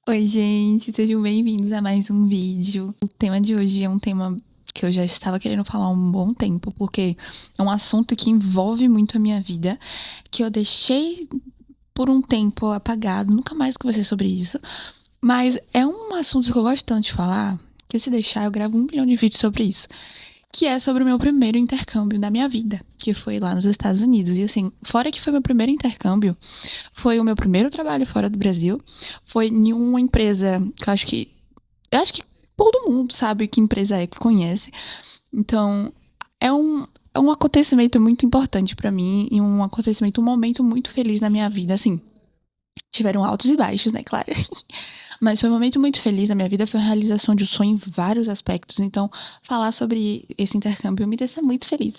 Oi, gente, sejam bem-vindos a mais um vídeo. O tema de hoje é um tema que eu já estava querendo falar há um bom tempo, porque é um assunto que envolve muito a minha vida, que eu deixei por um tempo apagado, nunca mais conversei sobre isso, mas é um assunto que eu gosto tanto de falar, que se deixar eu gravo 1 milhão de vídeos sobre isso, que é sobre o meu primeiro intercâmbio da minha vida, que foi lá nos Estados Unidos. E assim, fora que foi meu primeiro intercâmbio, foi o meu primeiro trabalho fora do Brasil, foi em uma empresa que eu acho que todo mundo sabe que empresa é, que conhece. Então, é um acontecimento muito importante pra mim e um acontecimento, um momento muito feliz na minha vida, assim. Tiveram altos e baixos, né, claro. Mas foi um momento muito feliz na minha vida, foi uma realização de um sonho em vários aspectos. Então, falar sobre esse intercâmbio me deixa muito feliz.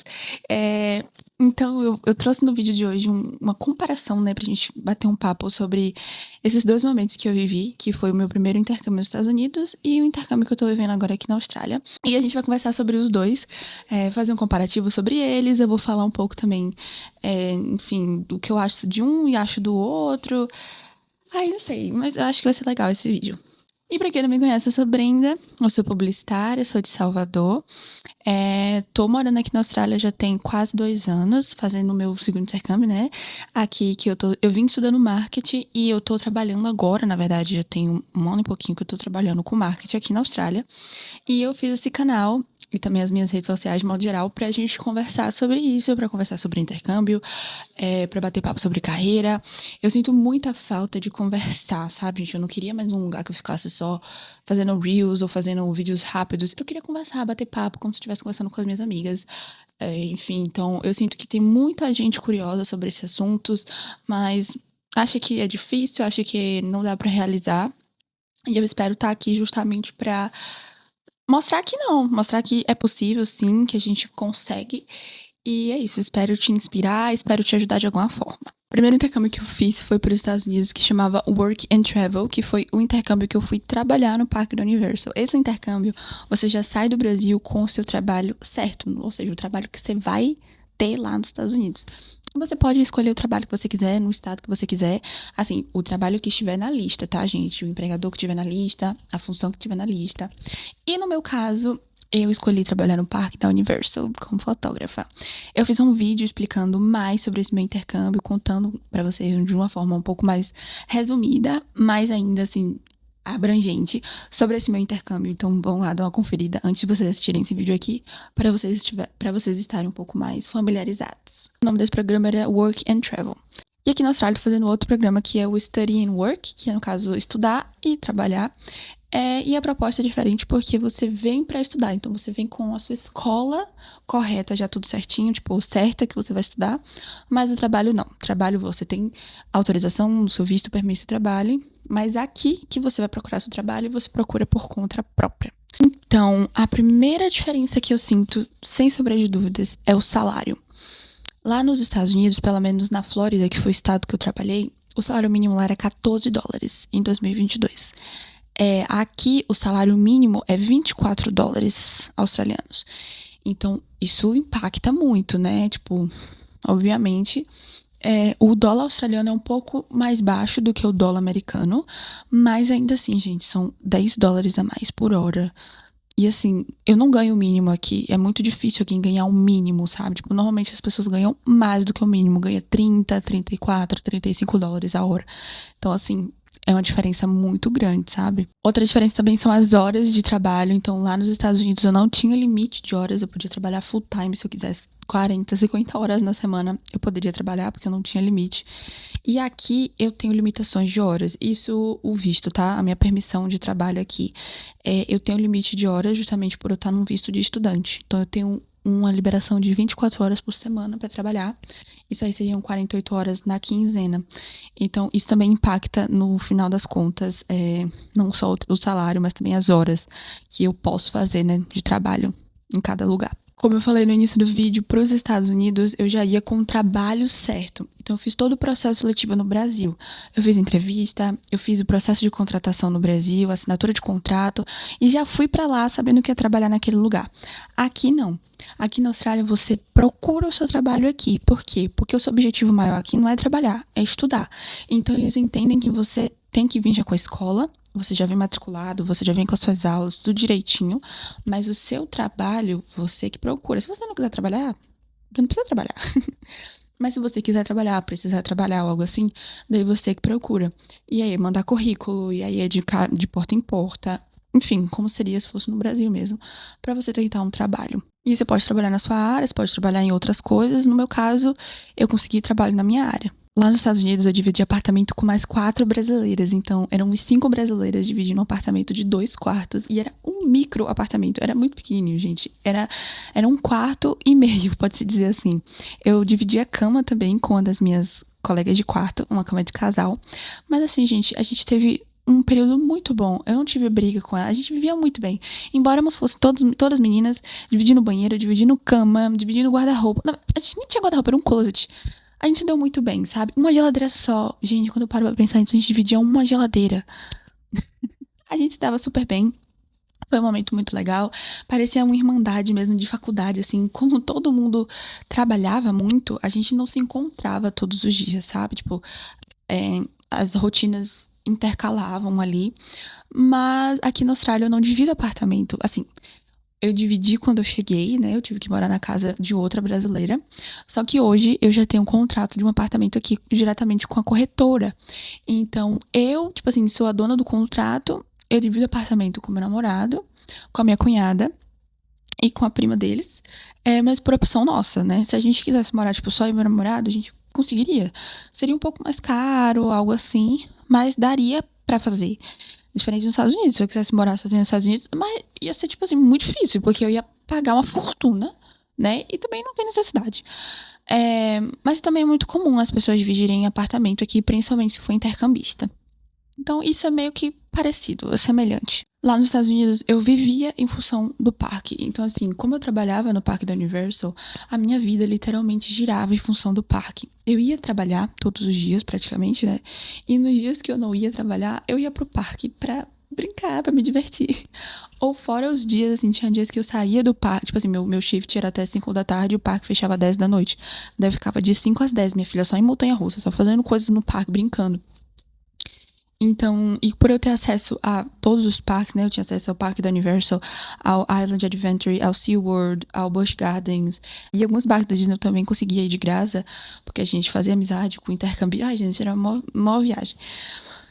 Então, eu trouxe no vídeo de hoje uma comparação, né, pra gente bater um papo sobre esses dois momentos que eu vivi, que foi o meu primeiro intercâmbio nos Estados Unidos e o intercâmbio que eu tô vivendo agora aqui na Austrália. E a gente vai conversar sobre os dois, fazer um comparativo sobre eles. Eu vou falar um pouco também, enfim, do que eu acho de um e acho do outro. Ai, não sei, mas eu acho que vai ser legal esse vídeo. E pra quem não me conhece, eu sou Brenda, eu sou publicitária, sou de Salvador. Tô morando aqui na Austrália já tem quase 2 anos, fazendo o meu segundo intercâmbio, né? Aqui que eu vim estudando marketing e eu tô trabalhando agora, na verdade, já tem um ano e pouquinho que eu tô trabalhando com marketing aqui na Austrália. E eu fiz esse canal e também as minhas redes sociais, de modo geral, pra gente conversar sobre isso, pra conversar sobre intercâmbio, pra bater papo sobre carreira. Eu sinto muita falta de conversar, sabe, gente? Eu não queria mais um lugar que eu ficasse só fazendo reels ou fazendo vídeos rápidos. Eu queria conversar, bater papo, como se eu estivesse conversando com as minhas amigas. Enfim, então eu sinto que tem muita gente curiosa sobre esses assuntos, mas acha que é difícil, acha que não dá pra realizar. E eu espero estar aqui justamente pra mostrar que não, mostrar que é possível sim, que a gente consegue. E é isso, espero te inspirar, espero te ajudar de alguma forma. O primeiro intercâmbio que eu fiz foi para os Estados Unidos, que chamava Work and Travel, que foi o intercâmbio que eu fui trabalhar no Parque da Universal. Esse intercâmbio, você já sai do Brasil com o seu trabalho certo, ou seja, o trabalho que você vai ter lá nos Estados Unidos. Você pode escolher o trabalho que você quiser, no estado que você quiser. Assim, o trabalho que estiver na lista, tá, gente? O empregador que estiver na lista, a função que estiver na lista. E no meu caso, eu escolhi trabalhar no Parque da Universal como fotógrafa. Eu fiz um vídeo explicando mais sobre esse meu intercâmbio, contando pra vocês de uma forma um pouco mais resumida, mas ainda assim abrangente sobre esse meu intercâmbio. Então vão lá dar uma conferida antes de vocês assistirem esse vídeo aqui, para vocês estarem um pouco mais familiarizados. O nome desse programa era Work and Travel. E aqui na Austrália tô fazendo outro programa que é o Study and Work, que é no caso estudar e trabalhar. E a proposta é diferente porque você vem pra estudar, então você vem com a sua escola correta, já tudo certinho, tipo, certa que você vai estudar, mas o trabalho não. Trabalho você tem autorização no seu visto, permite que trabalhe, mas aqui que você vai procurar seu trabalho, você procura por conta própria. Então, a primeira diferença que eu sinto, sem sombra de dúvidas, é o salário. Lá nos Estados Unidos, pelo menos na Flórida, que foi o estado que eu trabalhei, o salário mínimo lá era $14 em 2022. Aqui o salário mínimo é $24 australianos. Então, isso impacta muito, né? Tipo, obviamente, o dólar australiano é um pouco mais baixo do que o dólar americano, mas ainda assim, gente, são $10 a mais por hora. E assim, eu não ganho o mínimo aqui. É muito difícil alguém ganhar o mínimo, sabe? Tipo, normalmente as pessoas ganham mais do que o mínimo. Ganha 30, 34, $35 a hora. Então, assim, é uma diferença muito grande, sabe? Outra diferença também são as horas de trabalho. Então, lá nos Estados Unidos eu não tinha limite de horas. Eu podia trabalhar full time se eu quisesse. 40, 50 horas na semana eu poderia trabalhar, porque eu não tinha limite. E aqui eu tenho limitações de horas. Isso, o visto, tá? A minha permissão de trabalho aqui. Eu tenho limite de horas justamente por eu estar num visto de estudante. Então, eu tenho uma liberação de 24 horas por semana para trabalhar. Isso aí seriam 48 horas na quinzena. Então, isso também impacta no final das contas, não só o salário, mas também as horas que eu posso fazer, né, de trabalho em cada lugar. Como eu falei no início do vídeo, para os Estados Unidos eu já ia com o trabalho certo. Então eu fiz todo o processo seletivo no Brasil. Eu fiz entrevista, eu fiz o processo de contratação no Brasil, assinatura de contrato e já fui para lá sabendo que ia trabalhar naquele lugar. Aqui não. Aqui na Austrália você procura o seu trabalho aqui. Por quê? Porque o seu objetivo maior aqui não é trabalhar, é estudar. Então eles entendem que você tem que vir já com a escola, você já vem matriculado, você já vem com as suas aulas, tudo direitinho, mas o seu trabalho, você que procura. Se você não quiser trabalhar, você não precisa trabalhar. Mas se você quiser trabalhar, precisar trabalhar ou algo assim, daí você que procura. E aí, mandar currículo, e aí é de porta em porta. Enfim, como seria se fosse no Brasil mesmo, pra você tentar um trabalho. E você pode trabalhar na sua área, você pode trabalhar em outras coisas. No meu caso, eu consegui trabalho na minha área. Lá nos Estados Unidos, eu dividi apartamento com mais 4 brasileiras. Então, eram uns 5 brasileiras dividindo um apartamento de 2 quartos. E era um micro apartamento. Era muito pequenininho, gente. Era um quarto e meio, pode-se dizer assim. Eu dividi a cama também com uma das minhas colegas de quarto. Uma cama de casal. Mas assim, gente, a gente teve um período muito bom. Eu não tive briga com ela. A gente vivia muito bem. Embora fossem todas meninas, dividindo banheiro, dividindo cama, dividindo guarda-roupa. Não, a gente nem tinha guarda-roupa, era um closet. A gente se deu muito bem, sabe? Uma geladeira só. Gente, quando eu paro pra pensar nisso, a gente dividia uma geladeira. A gente se dava super bem. Foi um momento muito legal. Parecia uma irmandade mesmo de faculdade, assim. Como todo mundo trabalhava muito, a gente não se encontrava todos os dias, sabe? Tipo, as rotinas intercalavam ali. Mas aqui na Austrália eu não divido apartamento. Assim, eu dividi quando eu cheguei, né? Eu tive que morar na casa de outra brasileira. Só que hoje eu já tenho um contrato de um apartamento aqui diretamente com a corretora. Então, eu, tipo assim, sou a dona do contrato. Eu divido apartamento com meu namorado, com a minha cunhada e com a prima deles. Mas por opção nossa, né? Se a gente quisesse morar, tipo, só eu e meu namorado, a gente conseguiria. Seria um pouco mais caro, algo assim, mas daria pra fazer. Diferente dos Estados Unidos. Se eu quisesse morar sozinha nos Estados Unidos, mas ia ser, tipo assim, muito difícil, porque eu ia pagar uma fortuna, né? E também não tem necessidade. Mas também é muito comum as pessoas dividirem apartamento aqui, principalmente se for intercambista. Então, isso é meio que parecido, semelhante. Lá nos Estados Unidos, eu vivia em função do parque. Então, assim, como eu trabalhava no parque da Universal, a minha vida literalmente girava em função do parque. Eu ia trabalhar todos os dias, praticamente, né? E nos dias que eu não ia trabalhar, eu ia pro parque pra brincar, pra me divertir. Ou fora os dias, assim, tinha dias que eu saía do parque. Tipo assim, meu shift era até 5 da tarde e o parque fechava 10 da noite. Daí eu ficava de 5 às 10, minha filha, só em montanha-russa, só fazendo coisas no parque, brincando. Então, e por eu ter acesso a todos os parques, né? Eu tinha acesso ao parque da Universal, ao Island Adventure, ao SeaWorld, ao Busch Gardens. E alguns parques da Disney eu também conseguia ir de graça, porque a gente fazia amizade com intercâmbio. Ai, gente, era mó viagem.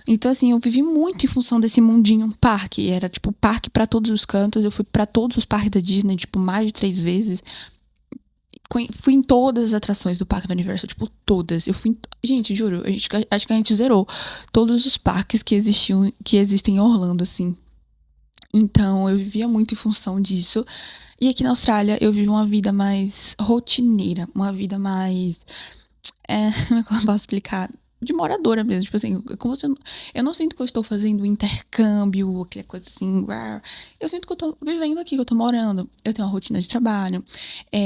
Então, assim, eu vivi muito em função desse mundinho parque. Era, tipo, parque pra todos os cantos. Eu fui pra todos os parques da Disney, tipo, mais de 3 vezes. Fui em todas as atrações do Parque do Universal, tipo, todas. Eu fui Gente, juro, acho que a gente zerou todos os parques que existem em Orlando, assim. Então, eu vivia muito em função disso. E aqui na Austrália, eu vivo uma vida mais rotineira, uma vida mais... como é que eu posso explicar? De moradora mesmo, tipo assim, como se eu não sinto que eu estou fazendo um intercâmbio, aquela coisa assim, eu sinto que eu tô vivendo aqui, que eu tô morando. Eu tenho uma rotina de trabalho,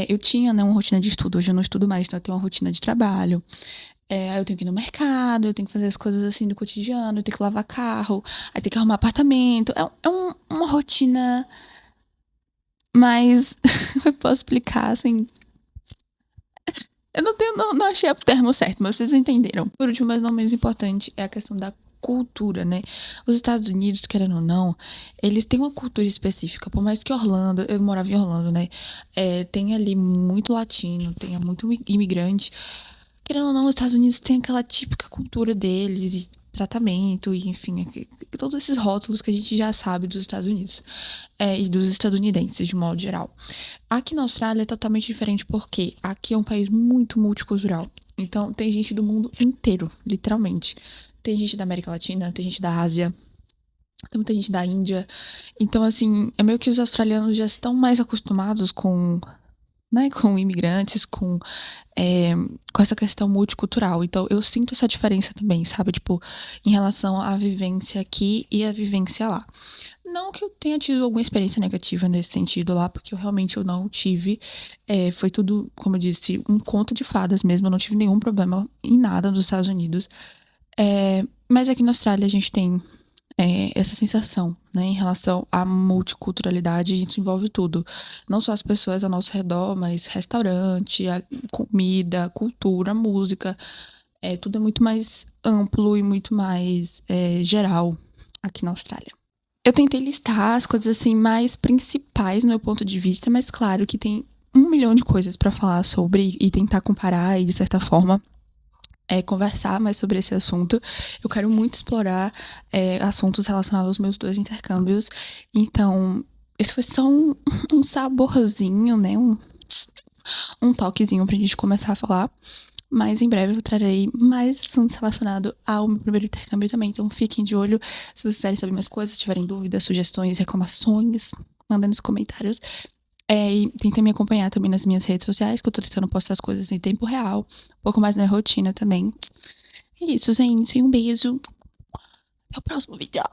eu tinha, né, uma rotina de estudo, hoje eu não estudo mais, então eu tenho uma rotina de trabalho. Aí eu tenho que ir no mercado, eu tenho que fazer as coisas assim do cotidiano, eu tenho que lavar carro, aí tenho que arrumar apartamento. Uma rotina mais, eu posso explicar, assim, eu não achei o termo certo, mas vocês entenderam. Por último, mas não menos importante, é a questão da cultura, né? Os Estados Unidos, querendo ou não, eles têm uma cultura específica. Por mais que Orlando, eu morava em Orlando, né? Tem ali muito latino, tem muito imigrante. Querendo ou não, os Estados Unidos têm aquela típica cultura deles, e tratamento, e enfim, todos esses rótulos que a gente já sabe dos Estados Unidos. E dos estadunidenses, de modo geral. Aqui na Austrália é totalmente diferente porque aqui é um país muito multicultural. Então, tem gente do mundo inteiro, literalmente. Tem gente da América Latina, tem gente da Ásia, tem muita gente da Índia. Então, assim, é meio que os australianos já estão mais acostumados com, né, com imigrantes, com essa questão multicultural. Então, eu sinto essa diferença também, sabe? Tipo, em relação à vivência aqui e à vivência lá. Não que eu tenha tido alguma experiência negativa nesse sentido lá, porque eu não tive. Foi tudo, como eu disse, um conto de fadas mesmo. Eu não tive nenhum problema em nada nos Estados Unidos. Mas aqui na Austrália a gente tem essa sensação, né, em relação à multiculturalidade. Isso envolve tudo. Não só as pessoas ao nosso redor, mas restaurante, comida, cultura, música. Tudo é muito mais amplo e muito mais geral aqui na Austrália. Eu tentei listar as coisas assim mais principais no meu ponto de vista, mas claro que tem 1 milhão de coisas pra falar sobre e tentar comparar e de certa forma conversar mais sobre esse assunto. Eu quero muito explorar assuntos relacionados aos meus 2 intercâmbios. Então, esse foi só um saborzinho, né? Um toquezinho pra gente começar a falar. Mas em breve eu trarei mais assuntos relacionados ao meu primeiro intercâmbio também. Então fiquem de olho. Se vocês quiserem saber mais coisas, tiverem dúvidas, sugestões, reclamações, mandem nos comentários. E tentem me acompanhar também nas minhas redes sociais, que eu tô tentando postar as coisas em tempo real. Um pouco mais na minha rotina também. É isso, gente. Um beijo. Até o próximo vídeo.